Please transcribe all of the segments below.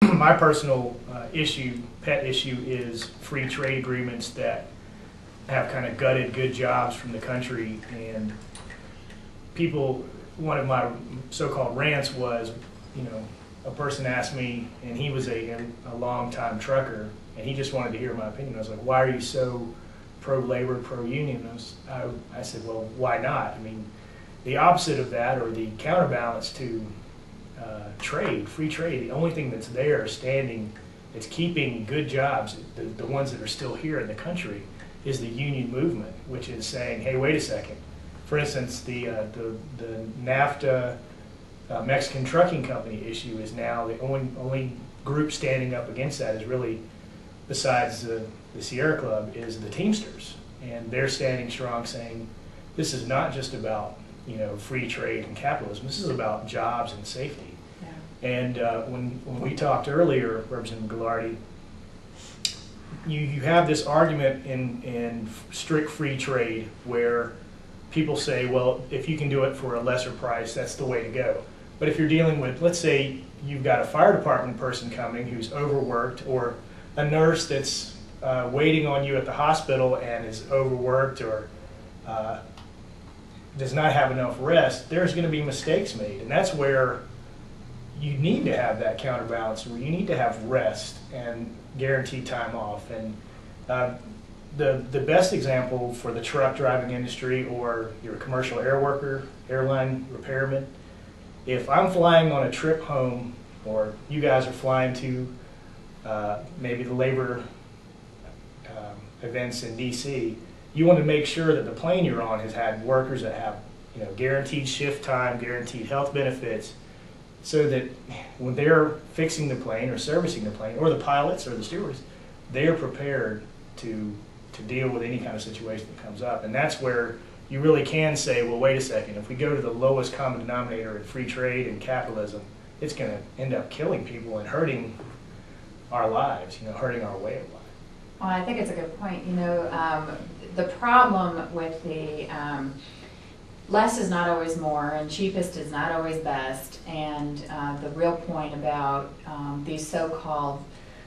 my personal pet issue is free trade agreements that have kind of gutted good jobs from the country. And people, one of my so-called rants was, you know, a person asked me, and he was a long-time trucker, and he just wanted to hear my opinion. I was like, why are you so pro-labor, pro-union? I said, well, why not? I mean, the opposite of that, or the counterbalance to trade, free trade, the only thing that's there standing, that's keeping good jobs, the ones that are still here in the country, is the union movement, which is saying, hey, wait a second. For instance, the NAFTA Mexican trucking company issue is now the only group standing up against that is really, besides the Sierra Club, is the Teamsters. And they're standing strong saying, this is not just about, you know, free trade and capitalism, this is about jobs and safety. Yeah. And when we talked earlier, Representative Gagliardi, you have this argument in strict free trade where people say, well, if you can do it for a lesser price, that's the way to go. But if you're dealing with, let's say you've got a fire department person coming who's overworked, or a nurse that's waiting on you at the hospital and is overworked, or does not have enough rest, there's going to be mistakes made. And that's where you need to have that counterbalance, where you need to have rest and guaranteed time off. And the best example for the truck driving industry, or your commercial air worker, airline repairman, if I'm flying on a trip home, or you guys are flying to maybe the labor events in DC, you want to make sure that the plane you're on has had workers that have, you know, guaranteed shift time, guaranteed health benefits, so that when they're fixing the plane or servicing the plane, or the pilots or the stewards, they're prepared to deal with any kind of situation that comes up. And that's where you really can say, well, wait a second, if we go to the lowest common denominator in free trade and capitalism, it's going to end up killing people and hurting our lives, you know, hurting our way of life. Well, I think it's a good point. You know, the problem with the less is not always more, and cheapest is not always best, and the real point about these so-called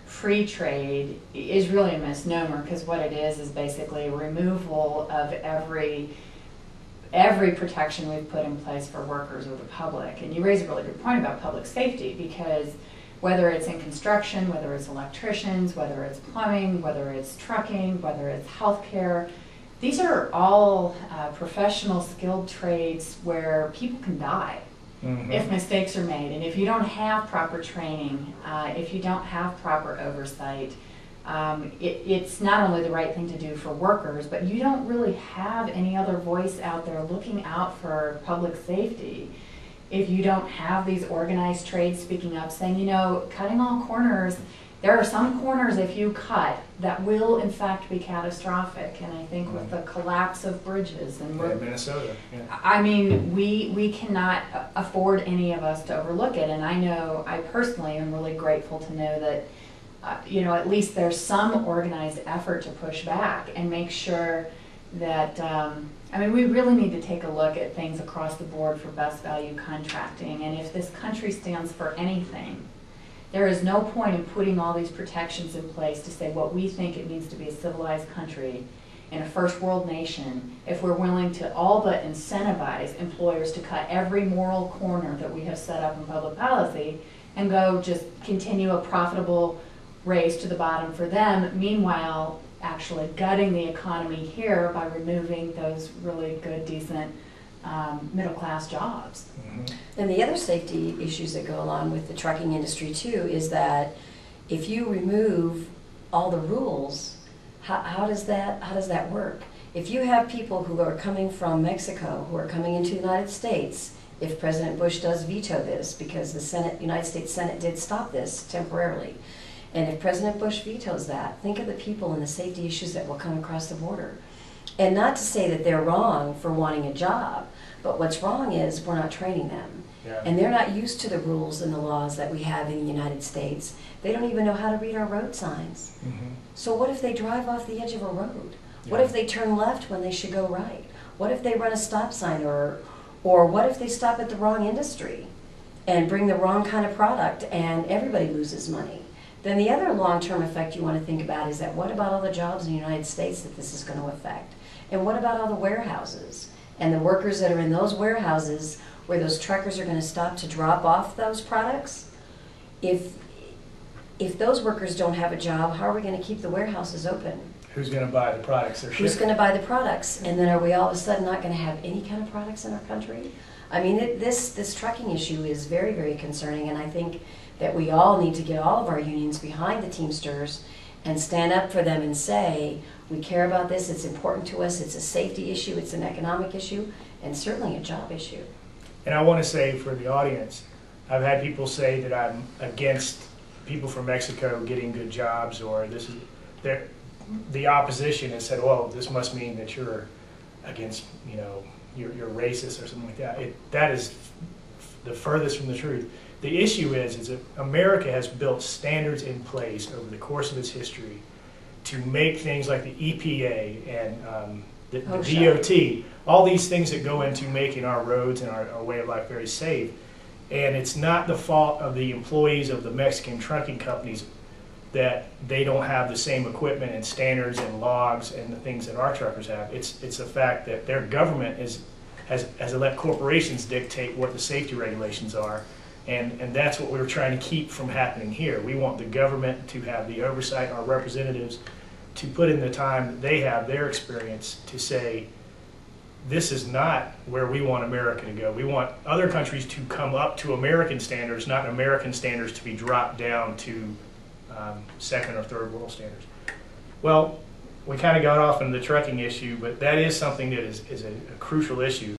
free trade is really a misnomer, because what it is basically a removal of every protection we've put in place for workers or the public. And you raise a really good point about public safety, because whether it's in construction, whether it's electricians, whether it's plumbing, whether it's trucking, whether it's healthcare, these are all professional, skilled trades where people can die if mistakes are made. And if you don't have proper training, if you don't have proper oversight, it's not only the right thing to do for workers, but you don't really have any other voice out there looking out for public safety if you don't have these organized trades speaking up, saying, you know, cutting all corners, there are some corners if you cut that will in fact be catastrophic. And I think with the collapse of bridges and Minnesota, I mean, we cannot afford any of us to overlook it. And I know, I personally am really grateful to know that you know, at least there's some organized effort to push back and make sure that, I mean, we really need to take a look at things across the board for best value contracting. And if this country stands for anything, there is no point in putting all these protections in place to say what we think it means to be a civilized country in a first world nation if we're willing to all but incentivize employers to cut every moral corner that we have set up in public policy and go just continue a profitable race to the bottom for them, meanwhile actually gutting the economy here by removing those really good, decent middle-class jobs. And the other safety issues that go along with the trucking industry too is that if you remove all the rules, how does that work? If you have people who are coming from Mexico who are coming into the United States, if President Bush does veto this, because the United States Senate did stop this temporarily, and if President Bush vetoes that, think of the people and the safety issues that will come across the border. And not to say that they're wrong for wanting a job, but what's wrong is we're not training them. Yeah. And they're not used to the rules and the laws that we have in the United States. They don't even know how to read our road signs. So what if they drive off the edge of a road? Yeah. What if they turn left when they should go right? What if they run a stop sign, or what if they stop at the wrong industry? and bring the wrong kind of product, and everybody loses money. Then the other long-term effect you want to think about is that what about all the jobs in the United States that this is going to affect? And what about all the warehouses and the workers that are in those warehouses where those truckers are going to stop to drop off those products? If those workers don't have a job, how are we going to keep the warehouses open? Who's going to buy the products they're shipping? Who's going to buy the products? And then are we all of a sudden not going to have any kind of products in our country? I mean, this trucking issue is very, very concerning, and I think that we all need to get all of our unions behind the Teamsters and stand up for them and say, we care about this, it's important to us, it's a safety issue, it's an economic issue, and certainly a job issue. And I want to say for the audience, I've had people say that I'm against people from Mexico getting good jobs, or this is the opposition has said, well, this must mean that you're against, you know, you're racist or something like that. That is the furthest from the truth. The issue is that America has built standards in place over the course of its history to make things like the EPA and the DOT, all these things that go into making our roads and our way of life very safe. And it's not the fault of the employees of the Mexican trucking companies that they don't have the same equipment and standards and logs and the things that our truckers have. It's the fact that their government has let corporations dictate what the safety regulations are. And that's what we're trying to keep from happening here. We want the government to have the oversight, our representatives to put in the time that they have, their experience, to say, this is not where we want America to go. We want other countries to come up to American standards, not American standards to be dropped down to second or third world standards. Well, we kind of got off into the trucking issue, but that is something that is a crucial issue.